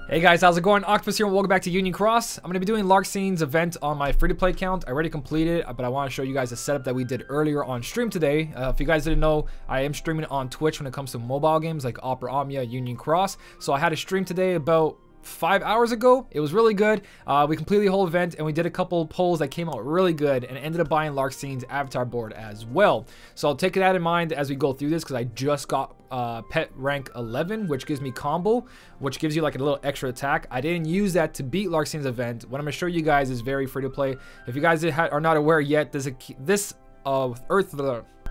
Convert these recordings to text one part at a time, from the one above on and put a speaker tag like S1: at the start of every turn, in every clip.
S1: Hey guys, how's it going? Octopus here and welcome back to Union Cross. I'm going to be doing Larxene's event on my free-to-play account. I already completed it, but I want to show you guys a setup that we did earlier on stream today. If you guys didn't know, I am streaming on Twitch when it comes to mobile games like Opera Omnia, Union Cross. So I had a stream today about 5 hours ago. It was really good. We completed the whole event and we did a couple polls that came out really good and ended up buying Larxene's avatar board as well. So I'll take that in mind as we go through this because I just got pet rank 11, which gives me combo, which gives you like a little extra attack. I didn't use that to beat Larxene's event. What I'm going to show you guys is very free to play. If you guys are not aware yet, there's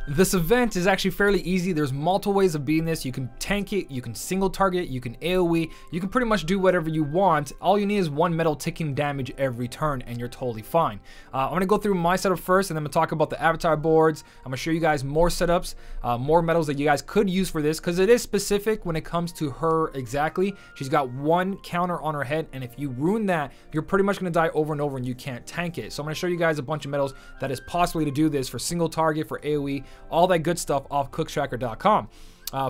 S1: this event is actually fairly easy. There's multiple ways of beating this. You can tank it, you can single target, you can AoE, you can pretty much do whatever you want. All you need is one metal taking damage every turn and you're totally fine. I'm gonna go through my setup first and then I'm gonna talk about the avatar boards. I'm gonna show you guys more setups, more medals that you guys could use for this because it is specific when it comes to her exactly. She's got one counter on her head and if you ruin that, you're pretty much gonna die over and over and you can't tank it. So I'm gonna show you guys a bunch of medals that is possibly to do this for single target, for AoE, all that good stuff off cookstracker.com.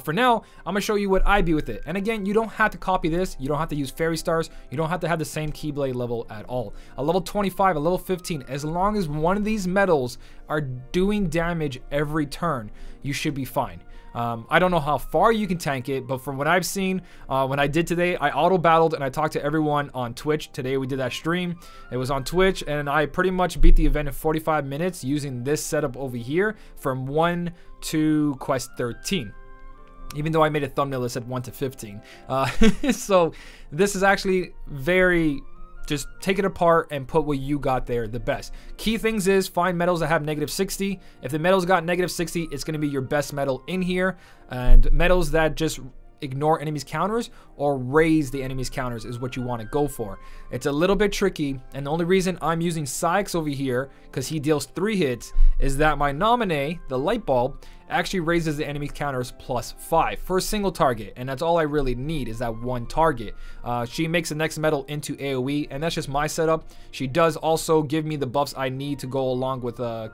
S1: For now, I'm gonna show you what I do with it. And again, you don't have to copy this. You don't have to use fairy stars. You don't have to have the same keyblade level at all. A level 25, a level 15, as long as one of these medals are doing damage every turn, you should be fine. I don't know how far you can tank it, but from what I've seen, when I did today, I auto battled and I talked to everyone on Twitch. Today we did that stream. It was on Twitch and I pretty much beat the event in 45 minutes using this setup over here from 1 to quest 13. Even though I made a thumbnail that said 1 to 15. So this is actually very... Just take it apart and put what you got there the best. Key things is find medals that have negative 60. If the medal's got negative 60, it's going to be your best medal in here. And medals that just ignore enemies' counters or raise the enemy's counters is what you want to go for. It's a little bit tricky, and the only reason I'm using Sykes over here, because he deals 3 hits, is that my nominee, the light bulb, actually raises the enemy's counters +5 for a single target, and that's all I really need is that one target. She makes the next medal into AoE, and that's just my setup. She does also give me the buffs I need to go along with Xion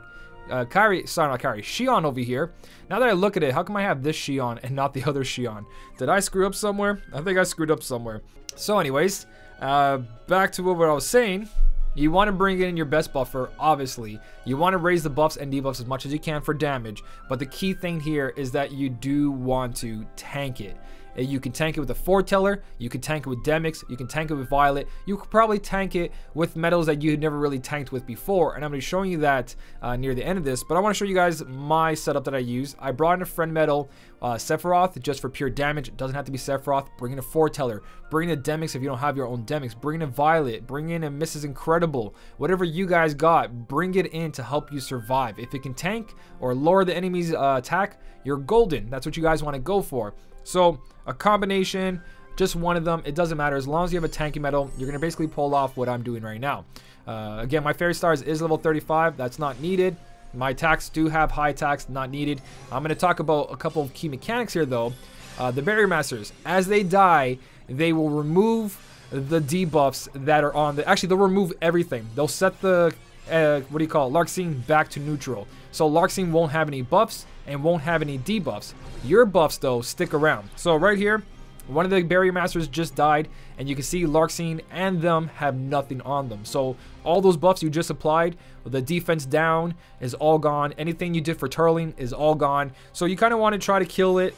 S1: over here. Now that I look at it, how come I have this Xion and not the other Xion? Did I screw up somewhere? I think I screwed up somewhere. So anyways, back to what I was saying. You want to bring in your best buffer, obviously. You want to raise the buffs and debuffs as much as you can for damage. But the key thing here is that you do want to tank it. You can tank it with a foreteller, you can tank it with Demix, you can tank it with Violet, you could probably tank it with medals that you had never really tanked with before, and I'm going to be showing you that near the end of this, but I want to show you guys my setup that I use. I brought in a friend medal, Sephiroth, just for pure damage. It doesn't have to be Sephiroth. Bring in a foreteller, bring in a Demix if you don't have your own Demix, bring in a Violet, bring in a Mrs. Incredible, whatever you guys got, bring it in to help you survive. If it can tank or lower the enemy's attack, you're golden. That's what you guys want to go for. So a combination, just one of them, it doesn't matter. As long as you have a tanky medal, you're going to basically pull off what I'm doing right now. Again, my fairy stars is level 35. That's not needed. My attacks do have high attacks, not needed. I'm going to talk about a couple of key mechanics here though. The barrier masters, as they die, they will remove the debuffs that are on the... Actually, they'll remove everything. They'll set the, what do you call it, Larxene back to neutral. So Larxene won't have any buffs and won't have any debuffs. Your buffs though stick around. So right here, one of the barrier masters just died and you can see Larxene and them have nothing on them. So all those buffs you just applied, the defense down is all gone. Anything you did for turtling is all gone. So you kind of want to try to kill it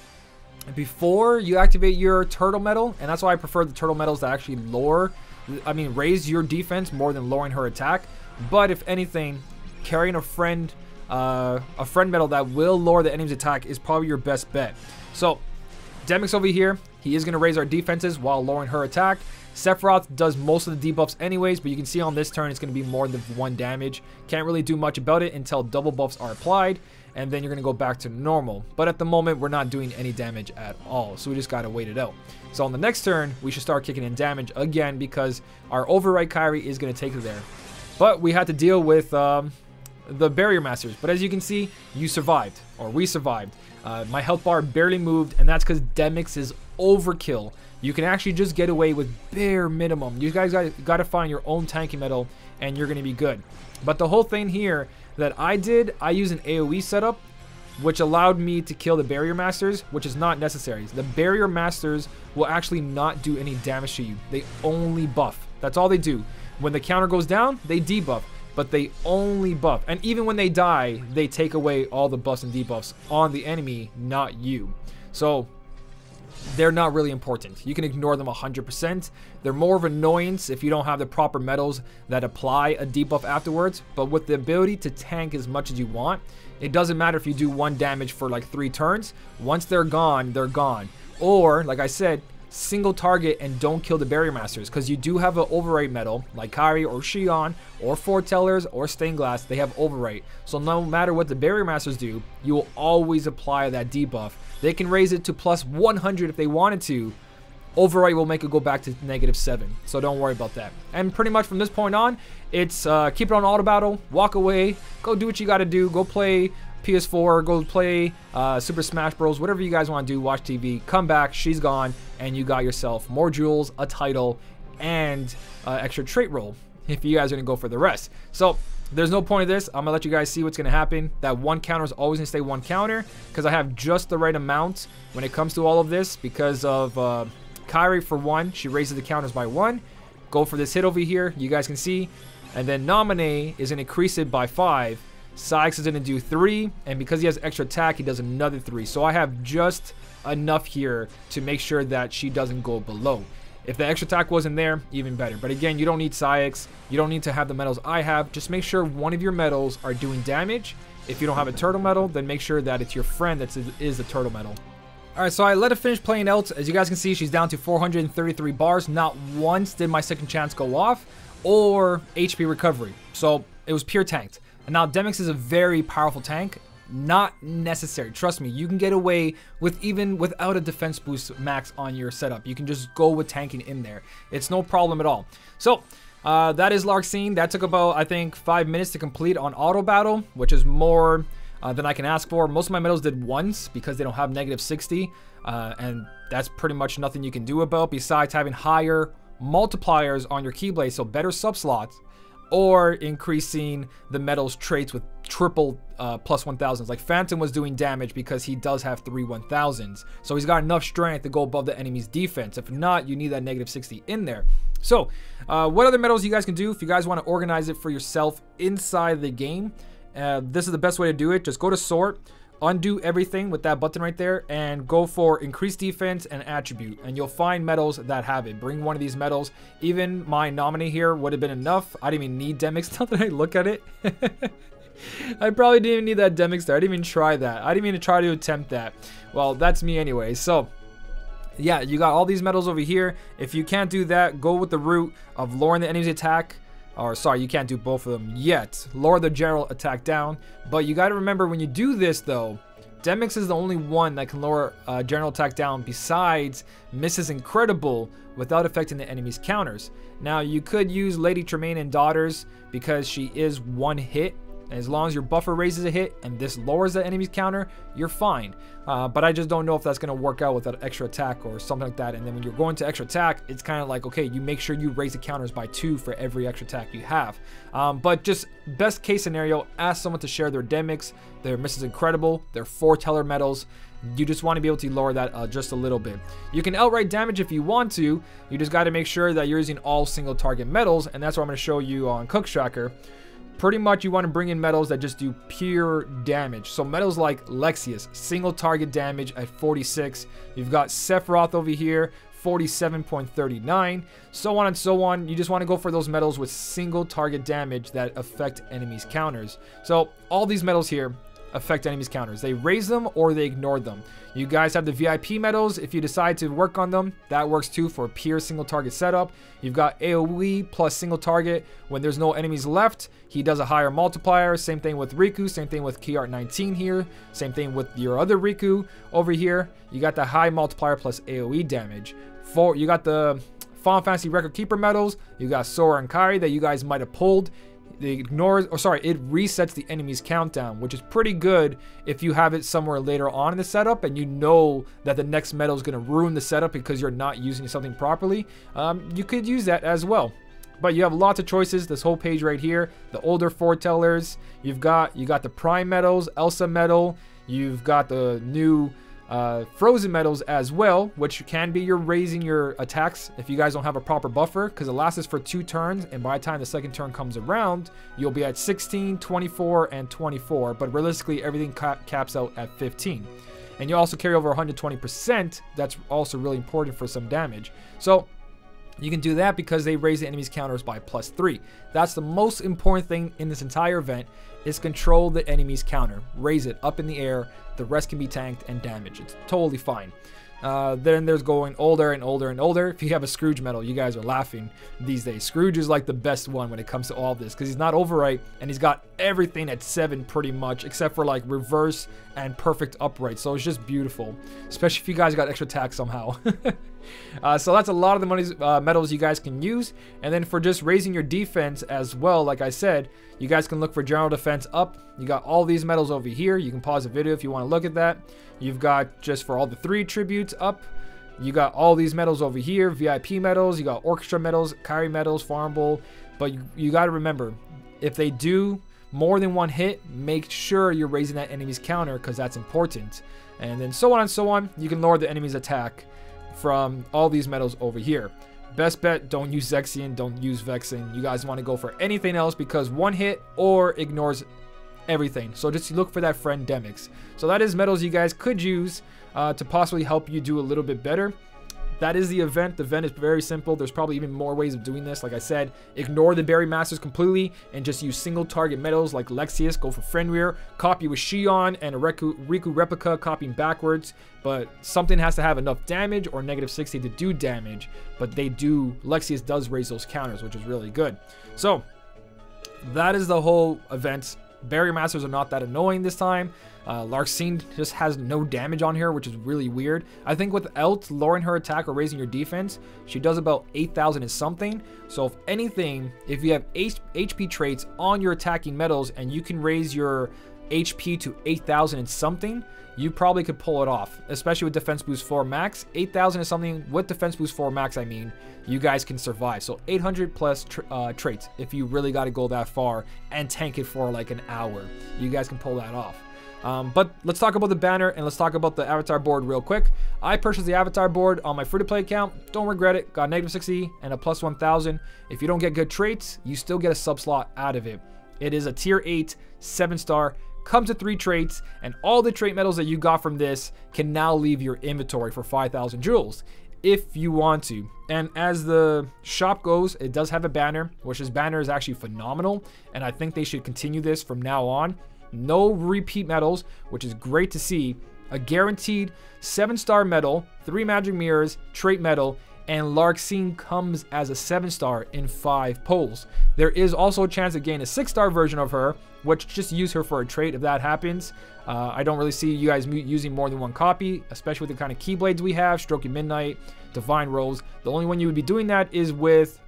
S1: before you activate your turtle medal, and that's why I prefer the turtle medals to actually raise your defense more than lowering her attack. But if anything, carrying a friend medal that will lower the enemy's attack is probably your best bet. So Demix over here, he is going to raise our defenses while lowering her attack. Sephiroth does most of the debuffs anyways, but you can see on this turn it's going to be more than 1 damage. Can't really do much about it until double buffs are applied, and then you're going to go back to normal. But at the moment, we're not doing any damage at all, so we just got to wait it out. So on the next turn, we should start kicking in damage again because our override Kyrie is going to take it there. But we had to deal with the barrier masters, but as you can see, you survived, or we survived. My health bar barely moved, and that's because Demix is overkill. You can actually just get away with bare minimum. You guys got to find your own tanky medal, and you're going to be good. But the whole thing here that I use an AoE setup which allowed me to kill the barrier masters, which is not necessary. The barrier masters will actually not do any damage to you. They only buff. That's all they do. When the counter goes down, they debuff, but they only buff. And even when they die, they take away all the buffs and debuffs on the enemy, not you. So they're not really important. You can ignore them 100%. They're more of an annoyance if you don't have the proper medals that apply a debuff afterwards, but with the ability to tank as much as you want, it doesn't matter if you do 1 damage for like 3 turns. Once they're gone, they're gone. Or, like I said, single target and don't kill the barrier masters, because you do have an overwrite medal like Kari or Shion or Foretellers or Stained Glass. They have overwrite, so no matter what the barrier masters do, you will always apply that debuff. They can raise it to plus 100 if they wanted to. Overwrite will make it go back to -7, so don't worry about that. And pretty much from this point on, it's keep it on auto battle, walk away, go do what you got to do, go play PS4, go play Super Smash Bros, whatever you guys want to do, watch TV, come back, she's gone, and you got yourself more jewels, a title, and extra trait roll if you guys are going to go for the rest. So there's no point of this. I'm going to let you guys see what's going to happen. That 1 counter is always going to stay 1 counter, because I have just the right amount when it comes to all of this, because of Kairi for 1, she raises the counters by 1. Go for this hit over here, you guys can see, and then Nominee is going to increase it by 5. Sykes is going to do 3, and because he has extra attack, he does another 3. So I have just enough here to make sure that she doesn't go below. If the extra attack wasn't there, even better. But again, you don't need Sykes. You don't need to have the medals I have. Just make sure one of your medals are doing damage. If you don't have a turtle medal, then make sure that it's your friend that is a turtle medal. Alright, so I let her finish playing out. As you guys can see, she's down to 433 bars. Not once did my second chance go off or HP recovery. So it was pure tanked. And now Demyx is a very powerful tank. Not necessary. Trust me, you can get away with even without a defense boost max on your setup. You can just go with tanking in there. It's no problem at all. So that is Larxene. That took about, I think, 5 minutes to complete on auto battle, which is more than I can ask for. Most of my medals did once because they don't have -60, and that's pretty much nothing you can do about besides having higher multipliers on your keyblade, so better sub slots, or increasing the medals traits with triple plus 1000s. Like Phantom was doing damage because he does have 3 1000s, so he's got enough strength to go above the enemy's defense. If not, you need that -60 in there. So what other medals you guys can do if you guys want to organize it for yourself inside the game? This is the best way to do it. Just go to sort, undo everything with that button right there, and go for increased defense and attribute, and you'll find medals that have it. Bring one of these medals. Even my Nominee here would have been enough. I didn't even need Demyx. Now that I look at it, I probably didn't even need that Demyx there. I didn't even try that. I didn't even try to attempt that. Well, that's me anyway. So yeah, you got all these medals over here. If you can't do that, go with the route of lowering the enemy's attack. Or sorry, you can't do both of them yet. Lower the general attack down. But you got to remember, when you do this though, Demyx is the only one that can lower general attack down besides Mrs. Incredible without affecting the enemy's counters. Now you could use Lady Tremaine and Daughters because she is 1 hit. And as long as your buffer raises a hit and this lowers the enemy's counter, you're fine. But I just don't know if that's going to work out with that extra attack or something like that. And then when you're going to extra attack, it's kind of like, okay, you make sure you raise the counters by 2 for every extra attack you have. But just best case scenario, ask someone to share their Demyx, their Mrs. Incredible, their Foreteller medals. You just want to be able to lower that just a little bit. You can outright damage if you want to. You just got to make sure that you're using all single target medals. And that's what I'm going to show you on Cook's Tracker. Pretty much you want to bring in medals that just do pure damage. So medals like Lexaeus, single target damage at 46. You've got Sephiroth over here, 47.39, so on and so on. You just want to go for those medals with single target damage that affect enemies' counters. So all these medals here affect enemies' counters. They raise them or they ignore them. You guys have the VIP medals. If you decide to work on them, that works too for a pure single target setup. You've got AoE plus single target. When there's no enemies left, he does a higher multiplier. Same thing with Riku. Same thing with Key Art 19 here. Same thing with your other Riku over here. You got the high multiplier plus AoE damage. You got the Final Fantasy Record Keeper medals. You got Sora and Kairi that you guys might have pulled. It resets the enemy's countdown, which is pretty good if you have it somewhere later on in the setup and you know that the next medal is going to ruin the setup because you're not using something properly. You could use that as well. But you have lots of choices. This whole page right here, the older foretellers, you got the Prime medals, Elsa medal, You've got the new frozen metals as well, which can be you're raising your attacks if you guys don't have a proper buffer, because it lasts for 2 turns, and by the time the second turn comes around, you'll be at 16, 24, and 24, but realistically everything caps out at 15. And you also carry over 120%. That's also really important for some damage. So you can do that because they raise the enemy's counters by +3. That's the most important thing in this entire event, is control the enemy's counter. Raise it up in the air. The rest can be tanked and damaged. It's totally fine. Then there's going older and older and older. If you have a Scrooge medal, you guys are laughing these days. Scrooge is like the best one when it comes to all this, because he's not overwrite and he's got everything at 7 pretty much, except for like reverse and perfect upright. So it's just beautiful, especially if you guys got extra attack somehow. So that's a lot of the medals you guys can use. And then for just raising your defense as well, like I said, you guys can look for general defense up. You got all these medals over here. You can pause the video if you want to look at that. You've got just for all the 3 tributes up. You got all these medals over here, VIP medals. You got orchestra medals, Kyrie medals, farmable. But you got to remember, if they do more than 1 hit, make sure you're raising that enemy's counter, because that's important. And then so on and so on. You can lower the enemy's attack from all these medals over here. Best bet, don't use Zexion, don't use Vexing. You guys want to go for anything else, because 1 hit or ignores everything. So just look for that friend Demix. So that is medals you guys could use to possibly help you do a little bit better. That is the event. The event is very simple. There's probably even more ways of doing this. Like I said, ignore the Berry Masters completely and just use single target medals like Lexaeus. Go for Fenrir. Copy with Shion and a Riku replica, copying backwards. But something has to have enough damage or -60 to do damage. But they do, Lexaeus does raise those counters, which is really good. So that is the whole event. Berry Masters are not that annoying this time. Larxene just has no damage on her, which is really weird. I think without lowering her attack or raising your defense, she does about 8,000 and something. So if anything, if you have HP traits on your attacking medals and you can raise your HP to 8,000 and something, you probably could pull it off, especially with Defense Boost 4 max. 8,000 is something with Defense Boost 4 max, I mean, you guys can survive. So 800 plus traits if you really got to go that far and tank it for like an hour. You guys can pull that off. But let's talk about the banner and let's talk about the avatar board real quick. I purchased the avatar board on my free-to-play account. Don't regret it. Got -60 and a +1000. If you don't get good traits, you still get a sub slot out of it. It is a tier 8, 7-star. Comes with 3 traits, and all the trait medals that you got from this can now leave your inventory for 5,000 jewels if you want to. And as the shop goes, it does have a banner, which this banner is actually phenomenal, and I think they should continue this from now on. No repeat medals, which is great to see. A guaranteed 7-star medal, 3 magic mirrors, trait medal, and Larxene comes as a 7-star in 5 pulls. There is also a chance to gain a 6-star version of her, which just use her for a trait if that happens. I don't really see you guys using more than 1 copy, especially with the kind of Keyblades we have, Stroking Midnight, Divine Rose. The only one you would be doing that is with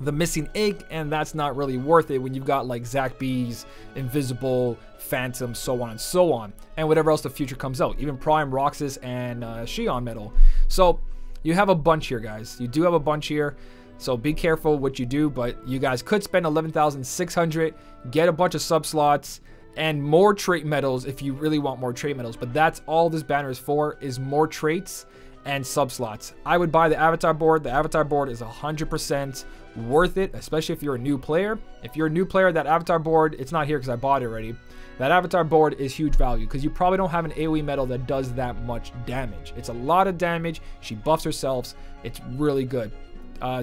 S1: the Missing Egg, and that's not really worth it when you've got like Zack B's, Invisible, Phantom, so on and so on, and whatever else the future comes out, even Prime, Roxas, and Shion Medal. So you have a bunch here, guys. You do have a bunch here, so be careful what you do, but you guys could spend 11,600, get a bunch of sub slots, and more trait medals if you really want more trait medals. But that's all this banner is for, is more traits and sub slots. I would buy the avatar board. The avatar board is 100% worth it, especially if you're a new player. If you're a new player, that avatar board, it's not here because I bought it already. That avatar board is huge value because you probably don't have an AoE medal that does that much damage. It's a lot of damage. She buffs herself. It's really good.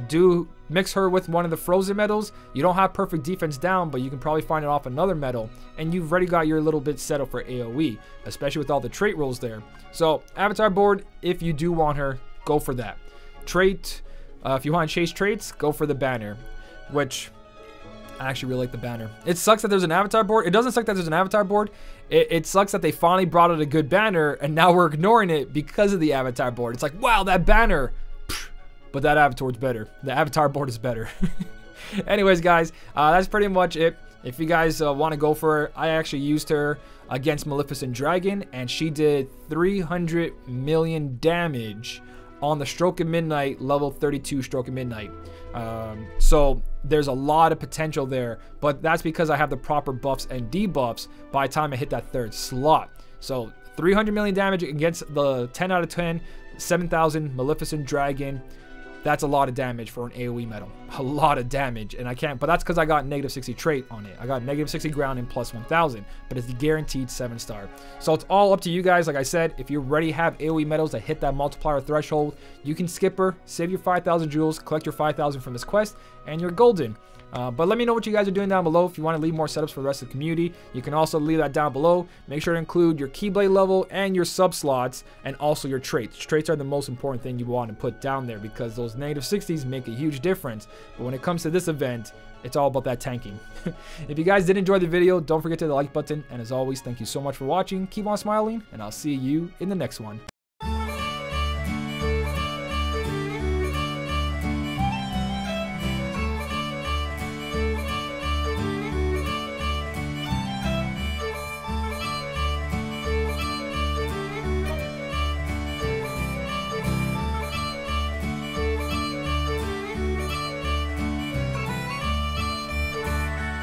S1: Do mix her with one of the frozen medals. You don't have perfect defense down, but you can probably find it off another medal, and you've already got your little bit set up for AoE, especially with all the trait rolls there. So avatar board, if you do want her, go for that. Trait, if you want to chase traits, go for the banner, which I actually really like the banner. It sucks that there's an avatar board. It doesn't suck that there's an avatar board. It sucks that they finally brought out a good banner, and now we're ignoring it because of the avatar board. It's like, wow, that banner. But that avatar's better. The avatar board is better. Anyways, guys, that's pretty much it. If you guys want to go for her, I actually used her against Maleficent Dragon, and she did 300 million damage on the Stroke of Midnight, level 32 Stroke of Midnight. So there's a lot of potential there, but that's because I have the proper buffs and debuffs by the time I hit that 3rd slot. So 300 million damage against the 10 out of 10, 7,000 Maleficent Dragon. That's a lot of damage for an AoE medal. A lot of damage. And I can't, but that's because I got negative 60 trait on it. I got negative 60 ground and plus 1,000, but it's the guaranteed 7-star. So it's all up to you guys. Like I said, if you already have AoE medals that hit that multiplier threshold, you can skip her, save your 5,000 jewels, collect your 5,000 from this quest, and you're golden. But let me know what you guys are doing down below. If you want to leave more setups for the rest of the community, you can also leave that down below. Make sure to include your Keyblade level and your sub slots, and also your traits. Traits are the most important thing you want to put down there, because those negative 60s make a huge difference. But when it comes to this event, it's all about that tanking. If you guys did enjoy the video, don't forget to hit the like button. And as always, thank you so much for watching. Keep on smiling, and I'll see you in the next one.